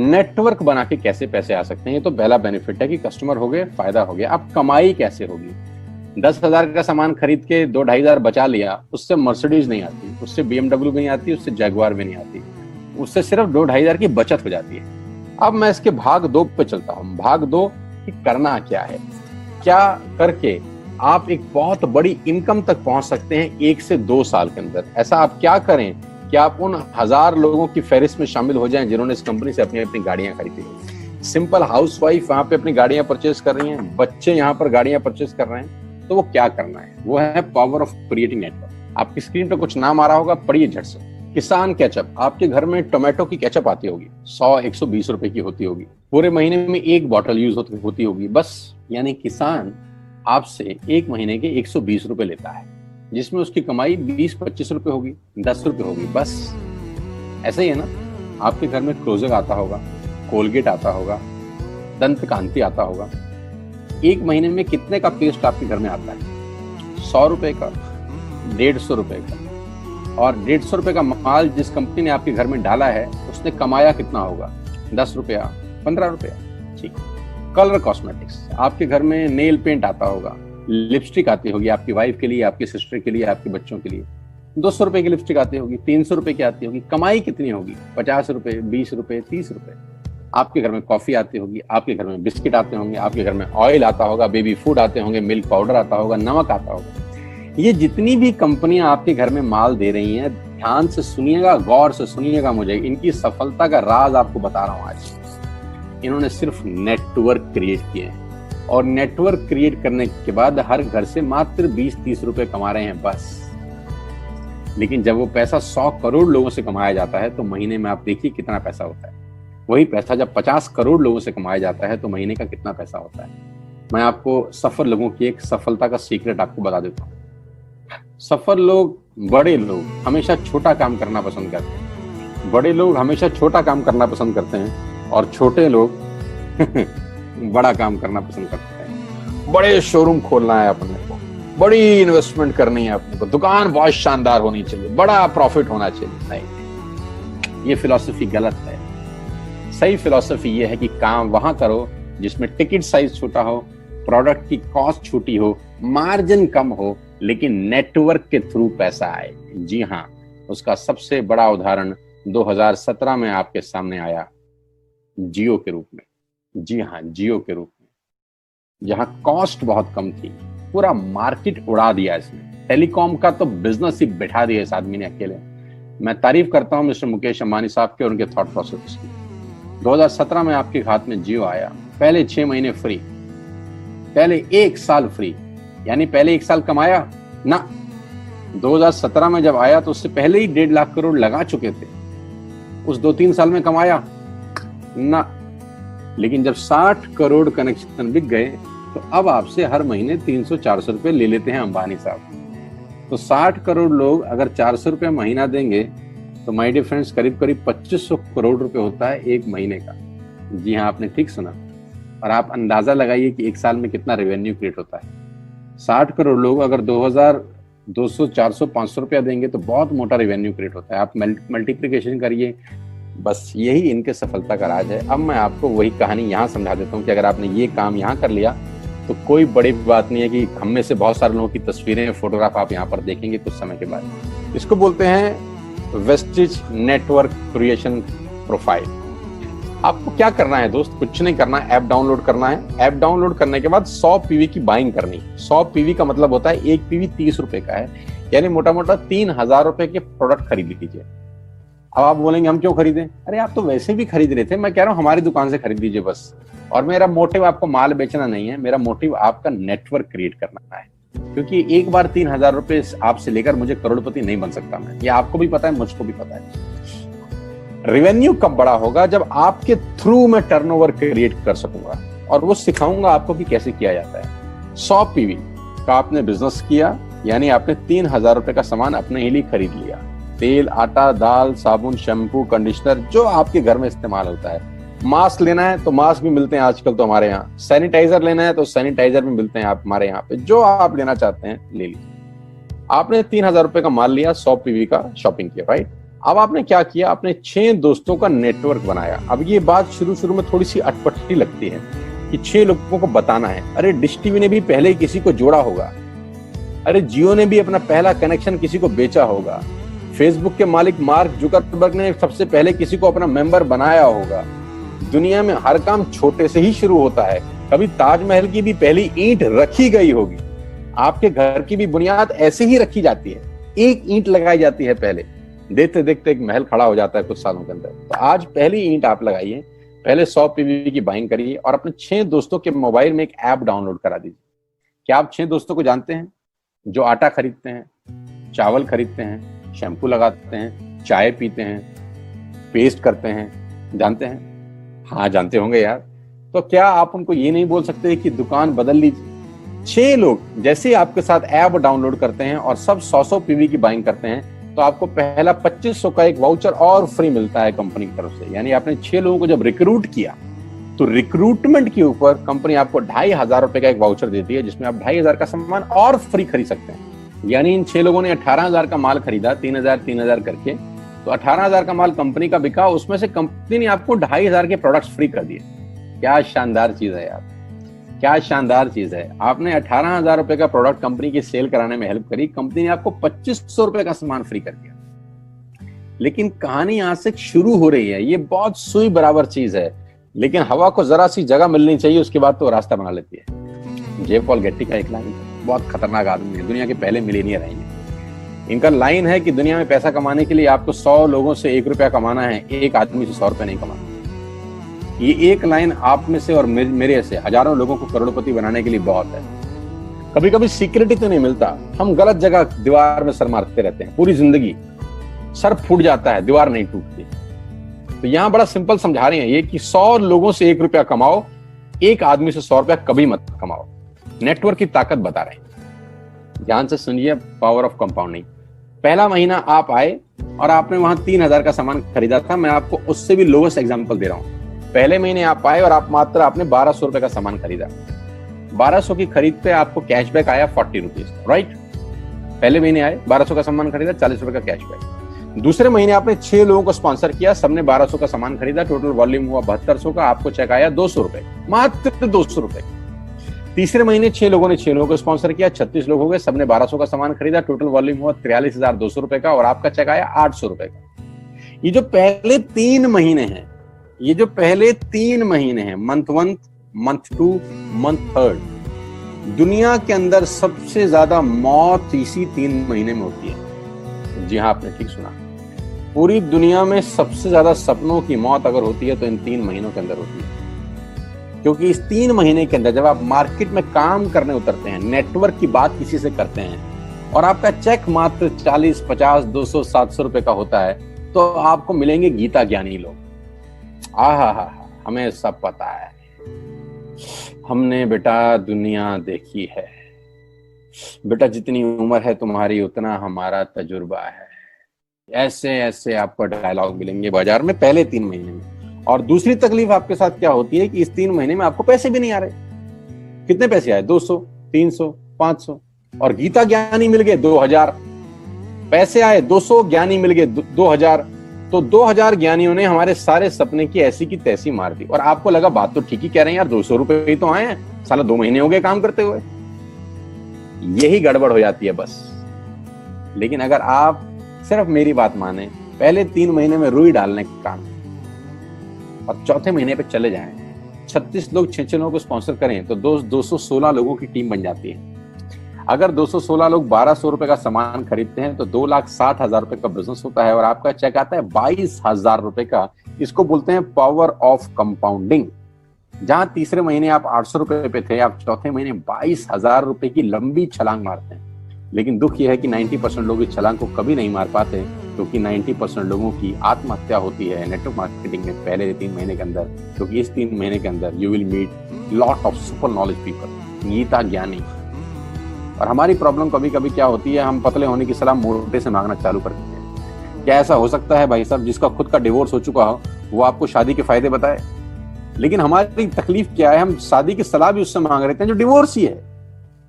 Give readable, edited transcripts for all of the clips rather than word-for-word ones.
Network बना के कैसे पैसे आ सकते हैं, ये तो पहला बेनिफिट है कि कस्टमर हो गए, फायदा हो गया। अब कमाई कैसे होगी? 10,000 का सामान खरीद के 2-2,500 बचा लिया, उससे मर्सिडीज नहीं आती, उससे BMW भी नहीं आती, उससे जैगवार भी नहीं आती, उससे सिर्फ 2-2,500 की बचत हो जाती है। अब मैं इसके भाग 2 पे चलता हूँ। भाग 2 कि करना क्या है, क्या करके आप एक बहुत बड़ी इनकम तक पहुंच सकते हैं 1 से 2 साल के अंदर। ऐसा आप क्या करें कि आप उन 1000 लोगों की फहरिस्त में शामिल हो जाएं जिन्होंने इस कंपनी से अपनी अपनी गाड़ियां खरीदी। सिंपल हाउसवाइफ वहां पे अपनी गाड़ियां परचेज कर रही हैं, बच्चे यहाँ पर गाड़ियां परचेज कर रहे हैं। तो वो क्या करना है, वो है पावर ऑफ क्रिएटिंग नेटवर्क। आपकी स्क्रीन पर कुछ नाम आ रहा होगा, पढ़िए झट से। किसान केचप, आपके घर में टोमेटो की केचप आती होगी, 100-120 रुपए की होती होगी, पूरे महीने में 1 बॉटल यूज होती होगी बस। यानी किसान आपसे 1 महीने के 120 रुपए लेता है, जिसमें उसकी कमाई 20-25 रुपए होगी, 10 रुपए होगी बस। ऐसा ही है ना, आपके घर में क्लोजर आता होगा, कोलगेट आता होगा, दंत कांति आता होगा। 1 महीने में कितने का पेस्ट आपके घर में आता है? 100 रुपए का, 150 रुपए का। और 150 रुपए का माल जिस कंपनी ने आपके घर में डाला है, उसने कमाया कितना होगा? 10 रुपया, 15 रुपया। ठीक। कलर कॉस्मेटिक्स, आपके घर में नेल पेंट आता होगा, लिपस्टिक आती होगी आपकी वाइफ के लिए, आपकी सिस्टर के लिए, आपके बच्चों के लिए। 200 रुपए की लिपस्टिक आती होगी, 300 रुपए की आती होगी। कमाई कितनी होगी? 50 रुपए, 20 रुपए, 30 रुपए। आपके घर में कॉफी आती होगी, आपके घर में बिस्किट आते होंगे, आपके घर में ऑयल आता होगा, बेबी फूड आते होंगे, मिल्क पाउडर आता होगा, नमक आता होगा। ये जितनी भी कंपनियां आपके घर में माल दे रही हैं, ध्यान से सुनिएगा, गौर से सुनिएगा, मुझे इनकी सफलता का राज आपको बता रहा हूं आज। इन्होंने सिर्फ नेटवर्क क्रिएट किए हैं, और नेटवर्क क्रिएट करने के बाद हर घर से मात्र 20-30 रुपए कमा रहे हैं बस। लेकिन जब वो पैसा 100 करोड़ लोगों से कमाया जाता है तो महीने में आप देखिए कितना पैसा होता है। वही पैसा जब 50 करोड़ लोगों से कमाया जाता है तो महीने का कितना पैसा होता है। मैं आपको सफल लोगों की एक सफलता का सीक्रेट आपको बता देता हूँ। सफल लोग, बड़े लोग हमेशा छोटा काम करना पसंद करते हैं, बड़े लोग हमेशा छोटा काम करना पसंद करते हैं, और छोटे लोग बड़ा काम करना पसंद करते हैं। बड़े शोरूम खोलना है अपने को, बड़ी इन्वेस्टमेंट करनी है अपने को, दुकान बहुत शानदार होनी चाहिए, बड़ा प्रॉफिट होना चाहिए। नहीं, ये फिलॉसफी गलत है। सही फिलॉसफी ये है कि काम वहां करो जिसमें टिकट साइज छोटा हो, प्रोडक्ट की कॉस्ट छोटी हो, मार्जिन कम हो, लेकिन नेटवर्क के थ्रू पैसा आए। जी हाँ, उसका सबसे बड़ा उदाहरण 2017 में आपके सामने आया, जियो के रूप में। जी हाँ, जियो के रूप में, जहां कॉस्ट बहुत कम थी, पूरा मार्केट उड़ा दिया इसने। टेलीकॉम का तो बिजनेस ही बैठा दिया इस आदमी ने अकेले। मैं तारीफ करता हूं मिस्टर मुकेश अंबानी साहब के और उनके थॉट प्रोसेस की। 2017 में आपके हाथ में जियो आया, पहले 6 महीने फ्री, पहले 1 साल फ्री, यानी पहले 1 साल कमाया ना। 2017 में जब आया तो उससे पहले ही 1.5 लाख करोड़ लगा चुके थे, उस 2-3 साल में कमाया ना। लेकिन जब 60 करोड़ कनेक्शन बिक गए तो अब आपसे हर महीने 300-400 रुपए ले लेते हैं अंबानी साहब। तो 60 करोड़ लोग अगर 400 रुपए महीना देंगे तो माय डियर फ्रेंड्स, करीब करीब 2500 करोड़ रुपए होता है 1 महीने का। जी हाँ, आपने ठीक सुना। और आप अंदाजा लगाइए कि 1 साल में कितना रेवेन्यू क्रिएट होता है। 60 करोड़ लोग अगर 2200, 400, 500 रुपया देंगे तो बहुत मोटा रेवेन्यू क्रिएट होता है। आप मल्टीप्लिकेशन करिए, बस यही इनके सफलता का राज है। अब मैं आपको वही कहानी यहाँ समझा देता हूँ कि अगर आपने ये काम यहाँ कर लिया तो कोई बड़ी बात नहीं है कि हम में से बहुत सारे लोगों की तस्वीरें, फोटोग्राफ आप यहाँ पर देखेंगे कुछ समय के बाद। इसको बोलते हैं वेस्टिज नेटवर्क क्रिएशन प्रोफाइल। आपको क्या करना है दोस्त? कुछ नहीं करना है, ऐप डाउनलोड करना है। ऐप डाउनलोड करने के बाद 100 पीवी की बाइंग करनी है। 100 पीवी का मतलब होता है 1 पीवी 30 रुपए का है, यानी मोटा मोटा 3000 रुपए के प्रोडक्ट खरीद लीजिए। अब आप बोलेंगे हम क्यों खरीदें? अरे आप तो वैसे भी खरीद रहे थे, मैं कह रहा हूँ हमारी दुकान से खरीद लीजिए बस। और मेरा मोटिव आपको माल बेचना नहीं है, मेरा मोटिव आपका नेटवर्क क्रिएट करना है। क्योंकि एक बार 3000 रुपए आपसे लेकर मुझे करोड़पति नहीं बन सकता मैं, ये आपको भी पता है, मुझको भी पता है। रेवेन्यू कब बड़ा होगा? जब आपके थ्रू मैं टर्नओवर क्रिएट कर सकूंगा, और वो सिखाऊंगा आपको कि कैसे किया जाता है। 100 पीवी का आपने बिजनेस किया, यानी आपने 3000 रुपए का सामान अपने ही लिए खरीद लिया। तेल, आटा, दाल, साबुन, शैम्पू, कंडीशनर, जो आपके घर में इस्तेमाल होता है। मास्क लेना है तो मास्क भी मिलते हैं आजकल तो हमारे यहाँ। सैनिटाइजर लेना है तो सैनिटाइजर भी मिलते हैं आप हमारे यहाँ पे। जो आप लेना चाहते हैं ले लीजिए। आपने 3000 रुपए का माल लिया, 100 पीवी का शॉपिंग किया, राइट? अब आपने क्या किया, आपने 6 दोस्तों का नेटवर्क बनाया। अब ये बात शुरू में थोड़ी सी अटपटी लगती है कि 6 लोगों को बताना है। अरे डिश टीवी ने भी पहले किसी को जोड़ा होगा, अरे जियो ने भी अपना पहला कनेक्शन किसी को बेचा होगा, फेसबुक के मालिक मार्क जुकरबर्ग ने सबसे पहले किसी को अपना मेंबर बनाया होगा। दुनिया में हर काम छोटे से ही शुरू होता है। कभी ताजमहल की भी पहली ईंट रखी गई होगी, आपके घर की भी बुनियाद ऐसे ही रखी जाती है, एक ईंट लगाई जाती है पहले, देखते देखते एक महल खड़ा हो जाता है कुछ सालों के अंदर। तो आज पहली ईंट आप लगाइए, पहले 100 पीवी की बाइंग करिए और अपने 6 दोस्तों के मोबाइल में एक ऐप डाउनलोड करा दीजिए। क्या आप 6 दोस्तों को जानते हैं जो आटा खरीदते हैं, चावल खरीदते हैं, शैम्पू लगाते हैं, चाय पीते हैं, पेस्ट करते हैं? जानते हैं? हाँ जानते होंगे यार। तो क्या आप उनको ये नहीं बोल सकते कि दुकान बदल लीजिए? 6 लोग जैसे आपके साथ ऐप डाउनलोड करते हैं और सब 100 पीवी की बाइंग करते हैं तो आपको पहला 2500 का एक वाउचर और फ्री मिलता है कंपनी की तरफ से। यानी आपने 6 लोगों को जब रिक्रूट किया तो रिक्रूटमेंट के ऊपर कंपनी आपको 2500 रुपए का एक वाउचर देती है जिसमें आप 2500 का सामान और फ्री खरीद सकते हैं। यानी इन 6 लोगों ने 18,000 का माल खरीदा, 3,000 करके, तो 18,000 का माल कंपनी का बिका, उसमें से कंपनी ने आपको 2500 के प्रोडक्ट्स फ्री कर दिए। क्या शानदार चीज है यार, क्या शानदार चीज है। आपने 18,000 रुपए का प्रोडक्ट कंपनी की सेल कराने में हेल्प करी, कंपनी ने आपको 2500 रुपए का सामान फ्री कर दिया। लेकिन कहानी यहां से शुरू हो रही है। ये बहुत सुई बराबर चीज है, लेकिन हवा को जरा सी जगह मिलनी चाहिए, उसके बाद तो रास्ता बना लेती है। जे पॉल गेट्टी का एक लाइन, बहुत खतरनाक आदमी है, दुनिया के पहले मिलियनियर हैं ये। इनका लाइन है कि दुनिया में पैसा कमाने के लिए आपको 100 लोगों से 1 रुपया कमाना है, एक आदमी से 100 रुपया नहीं कमाना। ये एक लाइन आप में से और मेरे से हजारों लोगों को करोड़पति बनाने के लिए बहुत है। कभी कभी सिक्योरिटी तो नहीं मिलता, हम गलत जगह दीवार में सर मारते रहते हैं, पूरी जिंदगी सर फूट जाता है, दीवार नहीं टूटती। तो यहां बड़ा सिंपल समझा रहे हैं ये कि 100 लोगों से 1 रुपया कमाओ, एक आदमी से 100 रुपया कभी मत कमाओ। नेटवर्क की ताकत बता रहे हैं, ध्यान से सुनिए, पावर ऑफ कंपाउंडिंग। पहला महीना आप आए और आपने वहां 3,000 का सामान खरीदा था, मैं आपको उससे भी लोवेस्ट एग्जांपल दे रहा हूं। पहले महीने आप आए और आप मात्र आपने 1200 रुपए का सामान खरीदा, 1200 की खरीद पे आपको कैशबैक आया 40 रुपीज, राइट? पहले महीने आए, 1200 का सामान खरीदा, 40 रुपए का कैशबैक। दूसरे महीने आपने 6 लोगों को स्पॉन्सर किया, सबने 1200 का सामान खरीदा, टोटल वॉल्यूम हुआ 7200 का, आपको चेक आया 200 रुपए, मात्र 200 रुपए। तीसरे महीने 6 लोगों ने 6 लोगों को स्पॉन्सर किया, 36 लोग हो गए, सबने 1200 का सामान खरीदा, टोटल वॉल्यूम हुआ 43,200 रुपए का और आपका चेक आया 800 रुपए का। ये जो पहले 3 महीने हैं, ये जो पहले 3 महीने हैं, मंथ 1, मंथ 2, मंथ 3, दुनिया के अंदर सबसे ज्यादा मौत इसी 3 महीने में होती है। जी हाँ, आपने ठीक सुना, पूरी दुनिया में सबसे ज्यादा सपनों की मौत अगर होती है तो इन 3 महीनों के अंदर होती है। क्योंकि इस 3 महीने के अंदर जब आप मार्केट में काम करने उतरते हैं, नेटवर्क की बात किसी से करते हैं और आपका चेक मात्र 40, 50, 200, 700 रुपए का होता है, तो आपको मिलेंगे गीता ज्ञानी लोग। आहा, हमें सब पता है, हमने बेटा दुनिया देखी है, बेटा जितनी उम्र है तुम्हारी उतना हमारा तजुर्बा है। ऐसे ऐसे आपको डायलॉग मिलेंगे बाजार में पहले 3 महीने में। और दूसरी तकलीफ आपके साथ क्या होती है कि इस 3 महीने में आपको पैसे भी नहीं आ रहे। कितने पैसे आए? 200, 300, 500 और गीता ज्ञानी मिल गए 2000। पैसे आए 200, ज्ञानी मिल गए 2000, तो 2000 ज्ञानियों ने हमारे सारे सपने की ऐसी की तैसी मार दी। और आपको लगा बात तो ठीक ही कह रहे हैं यार, 200 रुपए ही तो आए हैं, साला 2 महीने हो गए काम करते हुए। यही गड़बड़ हो जाती है बस। लेकिन अगर आप सिर्फ मेरी बात माने, पहले 3 महीने में रुई डालने का काम और चौथे महीने पे चले जाएं, 36 लोग 6 लोगों को स्पॉन्सर करें तो 216 लोगों की टीम बन जाती है। अगर 216 लोग 1200 रुपए का सामान खरीदते हैं तो 2,60,000 रुपए का बिजनेस होता है और आपका चेक आता है 22,000 रुपए का। इसको बोलते हैं पावर ऑफ कंपाउंडिंग। जहां तीसरे महीने आप 800 रुपए पे थे, आप चौथे महीने 22,000 रुपए की लंबी छलांग मारते हैं। लेकिन दुख यह है कि 90% लोग इस छलांग को कभी नहीं मार पाते, क्योंकि 90% लोगों की आत्महत्या होती है नेटवर्क मार्केटिंग में पहले 3 महीने के अंदर। क्योंकि इस 3 महीने के अंदर you will meet lot of super knowledge people, गीता ज्ञानी। और हमारी प्रॉब्लम कभी कभी क्या होती है, हम पतले होने की सलाह मोटे से मांगना चालू कर देते हैं। क्या ऐसा हो सकता है भाई साहब, जिसका खुद का डिवोर्स हो चुका हो वो आपको शादी के फायदे बताए? लेकिन हमारी तकलीफ क्या है, हम शादी की सलाह भी उससे मांग रहे थे जो डिवोर्स ही है।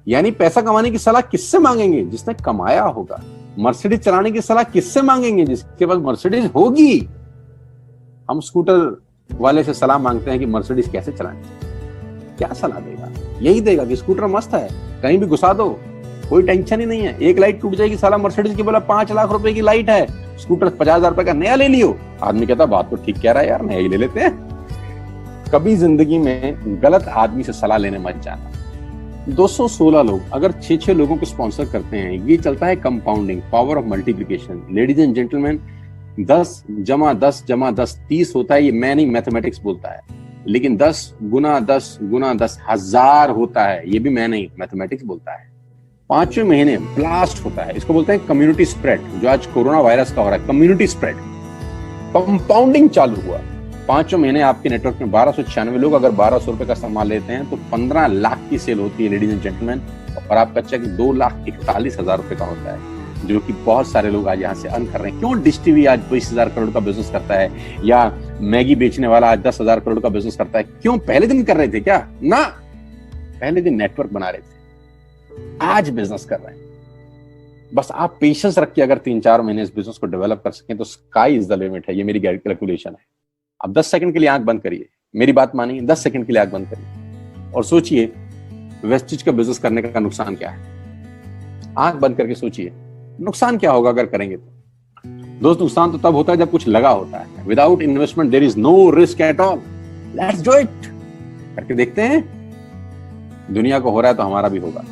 यानी पैसा कमाने की सलाह किससे मांगेंगे? जिसने कमाया होगा। मर्सिडीज चलाने की सलाह किससे मांगेंगे? जिसके पास मर्सिडीज होगी। हम स्कूटर वाले से सलाह मांगते हैं कि मर्सिडीज कैसे चलाएं। क्या सलाह देगा? यही देगा कि स्कूटर मस्त है, कहीं भी घुसा दो, कोई टेंशन ही नहीं है। एक लाइट टूट जाएगी, साला मर्सिडीज की बोला 5 लाख रुपए की लाइट है, स्कूटर 50,000 रुपए का नया ले लियो। आदमी कहता बात तो ठीक कह रहा है यार, नया ही ले लेते हैं। कभी जिंदगी में गलत आदमी से सलाह लेने मत जाना। 216 लोग अगर 6-6 लोगों को स्पॉन्सर करते हैं, ये चलता है compounding, power of multiplication. Ladies and gentleman, 10 × 10 × 10 30 होता है। ये मैं नहीं, मैथमेटिक्स बोलता है। लेकिन 10 × 10 × 10 1000 होता है। ये भी मैं नहीं, मैथमेटिक्स बोलता है। 5वें महीने ब्लास्ट होता है, इसको बोलते हैं कम्युनिटी स्प्रेड, जो आज कोरोना वायरस का हो रहा है। कम्युनिटी स्प्रेड, कंपाउंडिंग चालू हुआ। 5वें महीने आपके नेटवर्क में 1296 लोग अगर 1200 रुपए का सामान लेते हैं तो 15 लाख की सेल होती है लेडीज एंड जेंटलमैन। और आपका चेक 2,41,000 रुपए का होता है, जो कि बहुत सारे लोग आज यहाँ से अर्न कर रहे हैं। क्यों डिश टीवी आज 20,000 करोड़ का बिजनेस करता है, या मैगी बेचने वाला आज 10,000 करोड़ का बिजनेस करता है? क्यों? पहले दिन कर रहे थे क्या? ना, पहले दिन नेटवर्क बना रहे थे, आज बिजनेस कर रहे हैं। बस आप पेशेंस रख के अगर 3-4 महीने इस बिजनेस को डेवलप कर सकें तो स्काई इज द लिमिट है। ये मेरी कैलकुलेशन है। अब 10 सेकंड के लिए आंख बंद करिए, मेरी बात मानिए, 10 सेकंड के लिए आंख बंद करिए और सोचिए वेस्टेज का बिजनेस करने का नुकसान क्या है। आंख बंद करके सोचिए नुकसान क्या होगा अगर करेंगे तो। दोस्त, नुकसान तो तब होता है जब कुछ लगा होता है। Without investment there is no risk at all. Let's do it. करके देखते हैं, दुनिया को हो रहा है तो हमारा भी होगा।